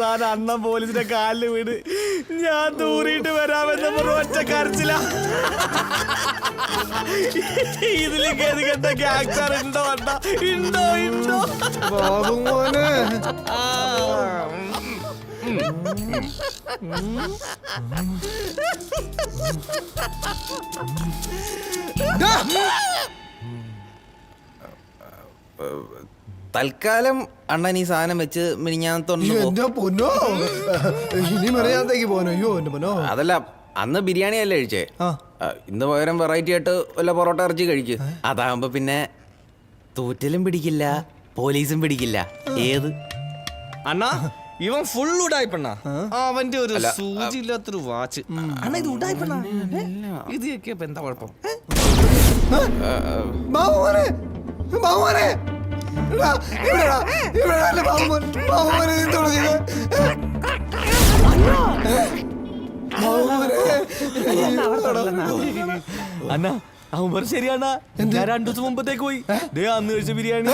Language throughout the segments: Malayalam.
സാധനം അണ്ണൻ പോലീസിന്റെ കാലില് വീട് ഞാൻ ദൂറിയിട്ട് വരാമെന്ന് പറഞ്ഞ ഒറ്റ കരച്ചില്ല. ഇതില് ഗതികെട്ട ഗ്യാങ്സ്റ്റർ ഉണ്ടോ അണ്ണ? ഉണ്ടോ ഉണ്ടോ ബാബുമോനെ? തൽക്കാലം അണ്ണൻ ഈ സാധനം വെച്ച് എന്റെ പൊന്നോ, ഇനി മറിയാത്തേക്ക് പോനോ? അയ്യോ എന്റെ പൊന്നോ. അതല്ല, അന്ന് ബിരിയാണി അല്ലേ കഴിച്ചേ. ഇന്ന് പകരം വെറൈറ്റി ആയിട്ട് വല്ല പൊറോട്ട ഇറച്ചി കഴിക്ക്. അതാകുമ്പോ പിന്നെ തൂറ്റലും പിടിക്കില്ല, പോലീസും പിടിക്കില്ല. ഏത് അണ്ണാ? ഇവൻ ഫുൾ ഉടായിപ്പണ്ണ. അവന്റെ ഒരു സൂചി ഇല്ലാത്തൊരു വാച്ച്. അണ്ണ ഇത് ഉടായിപ്പണ്ണ. ഇത് എന്താ കുഴപ്പം? ബാബുമോനെ, ബാബുമോനെ, അണ്ണ അവൻ പറ ശരിയാണ. ഞാൻ 2 ദിവസം മുമ്പത്തേക്ക് പോയി അന്ന് കഴിച്ച ബിരിയാണി.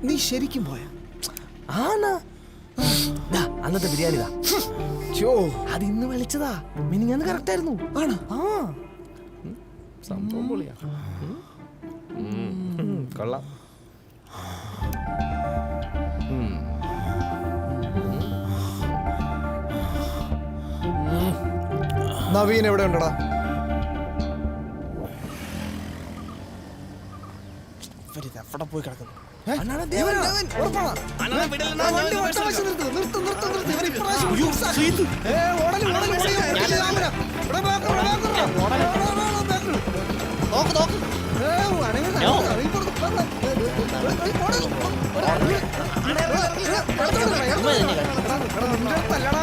നീ ശരിക്കും പോയാ? അന്നത്തെ ബിരിയാണി അത് ഇന്ന് വിളിച്ചതാ. മിനിഞ്ഞാന്ന് കറക്റ്റ് ആയിരുന്നു. ആണോ? സംഭവം പൊളിയാ. കൊള്ളാം. നവീൻ എവിടെ ഉണ്ടടാ? എവിടെ പോയി കിടക്കുന്നു?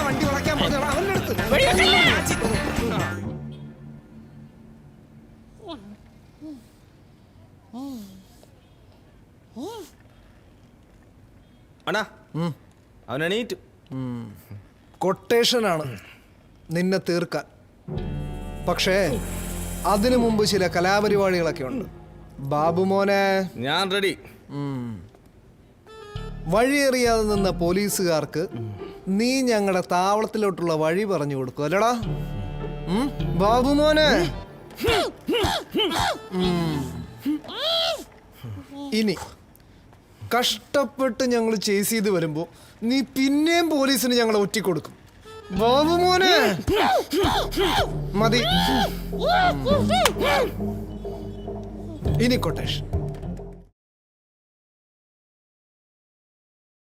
വണ്ടി വളയ്ക്കാൻ അവന്റെ അടുത്ത് അണ്ണാ അവനെണീറ്റു. കൊട്ടേഷനാണ് നിന്നെ തീർക്കാൻ. പക്ഷേ അതിനു മുമ്പ് ചില കലാപരിപാടികളൊക്കെ ഉണ്ട്. ബാബുമോനെ, ഞാൻ റെഡി. വഴിയറിയാതെ നിന്ന പോലീസുകാർക്ക് നീ ഞങ്ങളുടെ താവളത്തിലോട്ടുള്ള വഴി പറഞ്ഞു കൊടുക്കും അല്ലടാ ബാബുമോനെ? ഇനി കഷ്ടപ്പെട്ട് ഞങ്ങൾ ചേസ് ചെയ്ത് വരുമ്പോ നീ പിന്നെയും പോലീസിന് ഞങ്ങളെ ഒറ്റിക്കൊടുക്കും ബാബുമോനെ. മതി. ഇനി കൊട്ടേഷൻ.